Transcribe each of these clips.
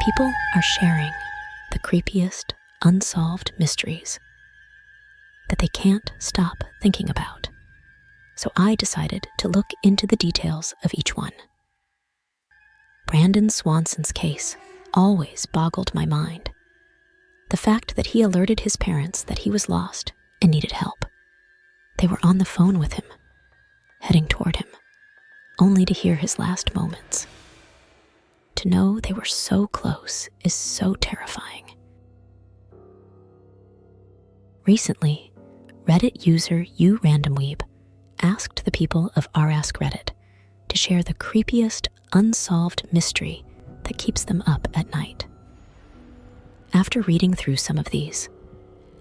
People are sharing the creepiest unsolved mysteries that they can't stop thinking about. So I decided to look into the details of each one. Brandon Swanson's case always boggled my mind. The fact that he alerted his parents that he was lost and needed help. They were on the phone with him, heading toward him, only to hear his last moments. To know they were so close is so terrifying. Recently, Reddit user uRandomweeb asked the people of r/ask Reddit to share the creepiest unsolved mystery that keeps them up at night. After reading through some of these,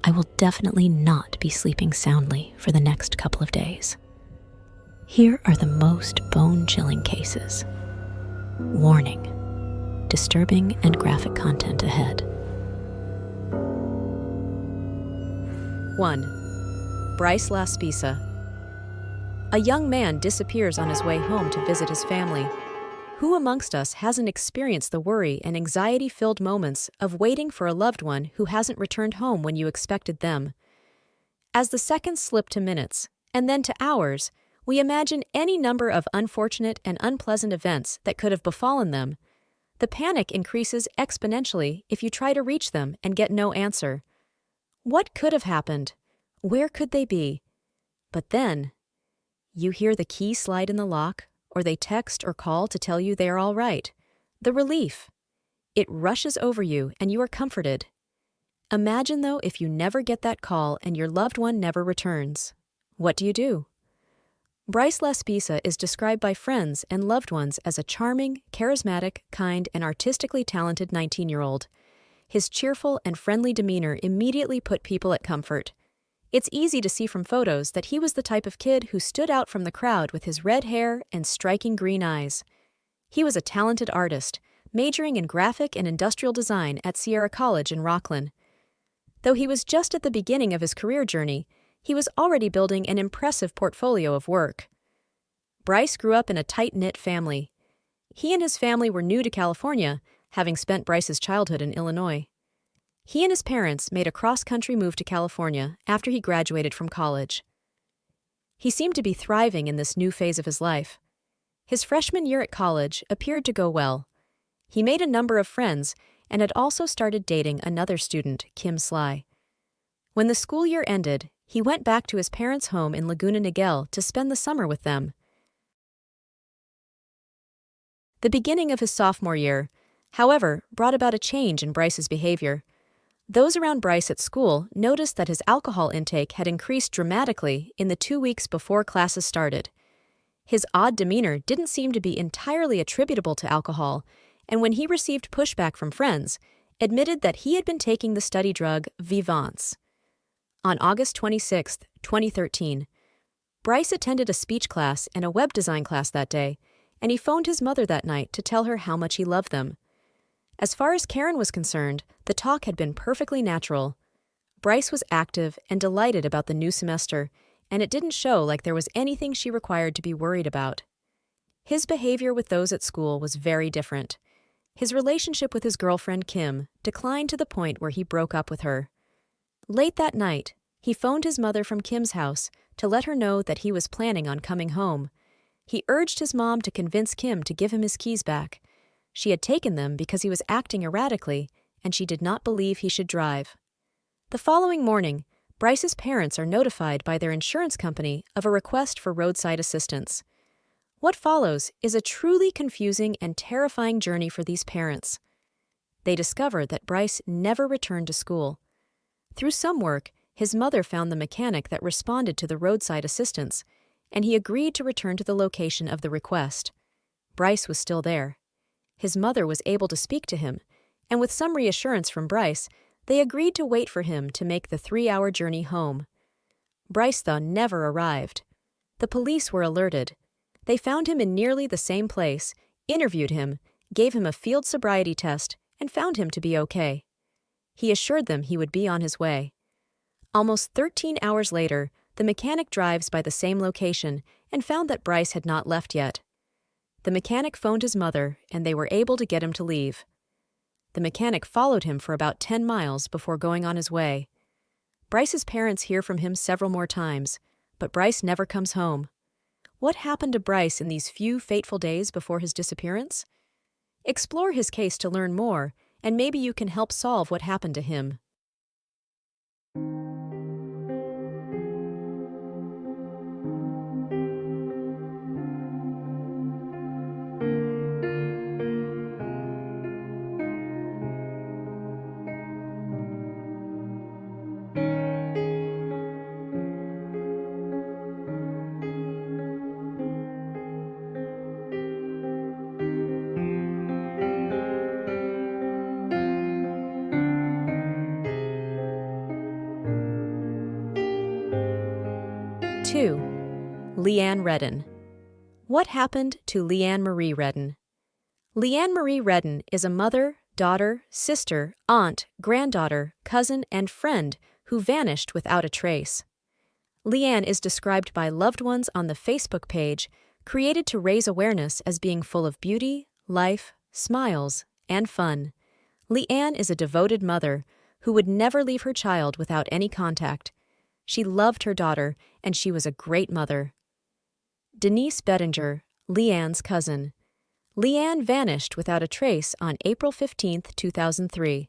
I will definitely not be sleeping soundly for the next couple of days. Here are the most bone-chilling cases. Warning: disturbing and graphic content ahead. 1. Bryce Laspisa. A young man disappears on his way home to visit his family. Who amongst us hasn't experienced the worry and anxiety-filled moments of waiting for a loved one who hasn't returned home when you expected them? As the seconds slip to minutes, and then to hours, we imagine any number of unfortunate and unpleasant events that could have befallen them. The panic increases exponentially if you try to reach them and get no answer. What could have happened? Where could they be? But then, you hear the key slide in the lock, or they text or call to tell you they are all right. The relief. It rushes over you and you are comforted. Imagine, though, if you never get that call and your loved one never returns. What do? Bryce Laspisa is described by friends and loved ones as a charming, charismatic, kind, and artistically talented 19-year-old. His cheerful and friendly demeanor immediately put people at comfort. It's easy to see from photos that he was the type of kid who stood out from the crowd with his red hair and striking green eyes. He was a talented artist, majoring in graphic and industrial design at Sierra College in Rocklin. Though he was just at the beginning of his career journey, he was already building an impressive portfolio of work. Bryce grew up in a tight-knit family. He and his family were new to California, having spent Bryce's childhood in Illinois. He and his parents made a cross-country move to California after he graduated from college. He seemed to be thriving in this new phase of his life. His freshman year at college appeared to go well. He made a number of friends and had also started dating another student, Kim Sly. When the school year ended, he went back to his parents' home in Laguna Niguel to spend the summer with them. The beginning of his sophomore year, however, brought about a change in Bryce's behavior. Those around Bryce at school noticed that his alcohol intake had increased dramatically in the 2 weeks before classes started. His odd demeanor didn't seem to be entirely attributable to alcohol, and when he received pushback from friends, admitted that he had been taking the study drug Vivance. On August 26, 2013, Bryce attended a speech class and a web design class that day, and he phoned his mother that night to tell her how much he loved them. As far as Karen was concerned, the talk had been perfectly natural. Bryce was active and delighted about the new semester, and it didn't show like there was anything she required to be worried about. His behavior with those at school was very different. His relationship with his girlfriend, Kim, declined to the point where he broke up with her. Late that night, he phoned his mother from Kim's house to let her know that he was planning on coming home. He urged his mom to convince Kim to give him his keys back. She had taken them because he was acting erratically, and she did not believe he should drive. The following morning, Bryce's parents are notified by their insurance company of a request for roadside assistance. What follows is a truly confusing and terrifying journey for these parents. They discover that Bryce never returned to school. Through some work, his mother found the mechanic that responded to the roadside assistance, and he agreed to return to the location of the request. Bryce was still there. His mother was able to speak to him, and with some reassurance from Bryce, they agreed to wait for him to make the 3-hour journey home. Bryce, though, never arrived. The police were alerted. They found him in nearly the same place, interviewed him, gave him a field sobriety test, and found him to be okay. He assured them he would be on his way. Almost 13 hours later, the mechanic drives by the same location and found that Bryce had not left yet. The mechanic phoned his mother, and they were able to get him to leave. The mechanic followed him for about 10 miles before going on his way. Bryce's parents hear from him several more times, but Bryce never comes home. What happened to Bryce in these few fateful days before his disappearance? Explore his case to learn more, and maybe you can help solve what happened to him. Two, Leanne Redden. What happened to Leanne Marie Redden? Leanne Marie Redden is a mother, daughter, sister, aunt, granddaughter, cousin, and friend who vanished without a trace. Leanne is described by loved ones on the Facebook page created to raise awareness as being full of beauty, life, smiles, and fun. Leanne is a devoted mother who would never leave her child without any contact. She loved her daughter, and she was a great mother. Denise Bettinger, Leanne's cousin. Leanne vanished without a trace on April 15, 2003.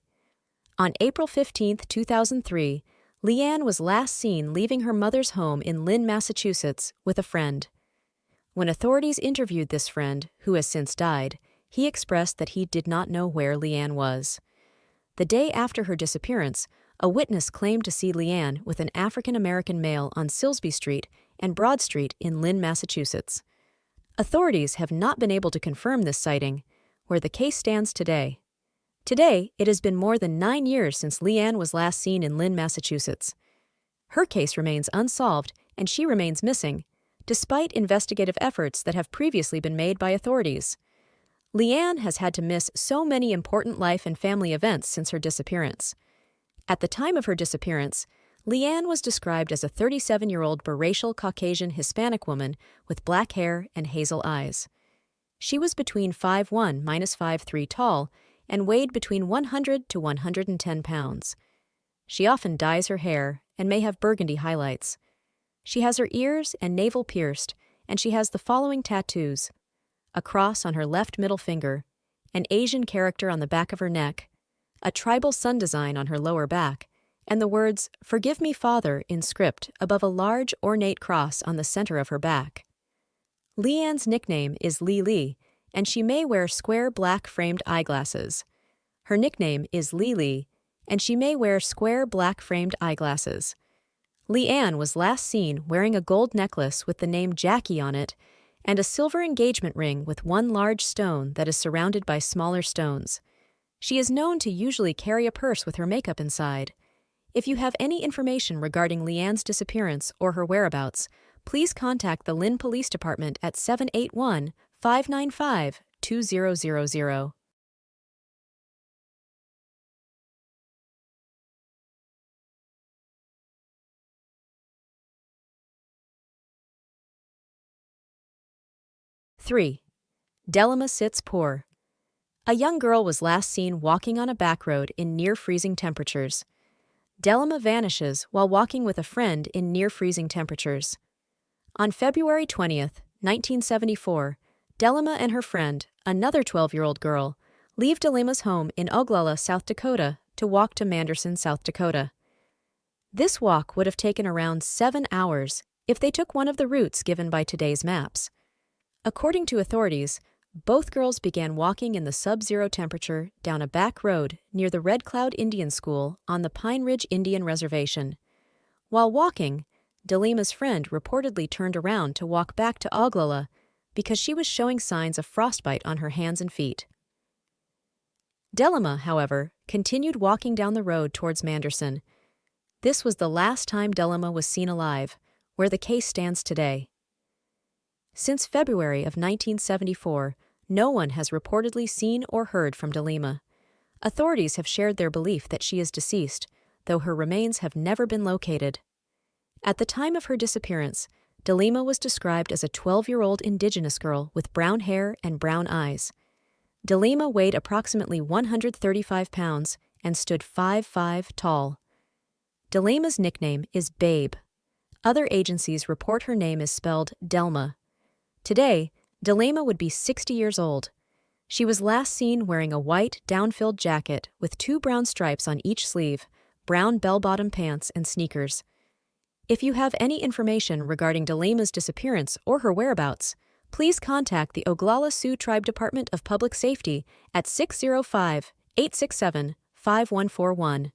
On April 15, 2003, Leanne was last seen leaving her mother's home in Lynn, Massachusetts, with a friend. When authorities interviewed this friend, who has since died, he expressed that he did not know where Leanne was. The day after her disappearance, a witness claimed to see Leanne with an African-American male on Silsby Street and Broad Street in Lynn, Massachusetts. Authorities have not been able to confirm this sighting, where the case stands today. Today, it has been more than 9 years since Leanne was last seen in Lynn, Massachusetts. Her case remains unsolved, and she remains missing, despite investigative efforts that have previously been made by authorities. Leanne has had to miss so many important life and family events since her disappearance. At the time of her disappearance, Leanne was described as a 37-year-old biracial Caucasian Hispanic woman with black hair and hazel eyes. She was between 5'1" - 5'3" tall and weighed between 100 to 110 pounds. She often dyes her hair and may have burgundy highlights. She has her ears and navel pierced, and she has the following tattoos: a cross on her left middle finger, an Asian character on the back of her neck, a tribal sun design on her lower back, and the words, "Forgive me, Father," in script above a large ornate cross on the center of her back. Leanne's nickname is Lee, and she may wear square black framed eyeglasses. Her nickname is Lee, and she may wear square black framed eyeglasses. Leanne was last seen wearing a gold necklace with the name Jackie on it and a silver engagement ring with one large stone that is surrounded by smaller stones. She is known to usually carry a purse with her makeup inside. If you have any information regarding Leanne's disappearance or her whereabouts, please contact the Lynn Police Department at 781-595-2000. 3. Delima sits poor. A young girl was last seen walking on a back road in near-freezing temperatures. Delima vanishes while walking with a friend in near-freezing temperatures. On February 20th, 1974, Delima and her friend, another 12-year-old girl, leave Delima's home in Oglala, South Dakota, to walk to Manderson, South Dakota. This walk would have taken around 7 hours if they took one of the routes given by today's maps. According to authorities, both girls began walking in the sub-zero temperature down a back road near the Red Cloud Indian School on the Pine Ridge Indian Reservation. While walking, Delima's friend reportedly turned around to walk back to Oglala because she was showing signs of frostbite on her hands and feet. Delima, however, continued walking down the road towards Manderson. This was the last time Delima was seen alive, where the case stands today. Since February of 1974, no one has reportedly seen or heard from Delima. Authorities have shared their belief that she is deceased, though her remains have never been located. At the time of her disappearance, Delima was described as a 12-year-old indigenous girl with brown hair and brown eyes. Delima weighed approximately 135 pounds and stood 5'5" tall. Delima's nickname is Babe. Other agencies report her name is spelled Delma. Today, Delima would be 60 years old. She was last seen wearing a white, down-filled jacket with 2 brown stripes on each sleeve, brown bell-bottom pants, and sneakers. If you have any information regarding Delima's disappearance or her whereabouts, please contact the Oglala Sioux Tribe Department of Public Safety at 605-867-5141.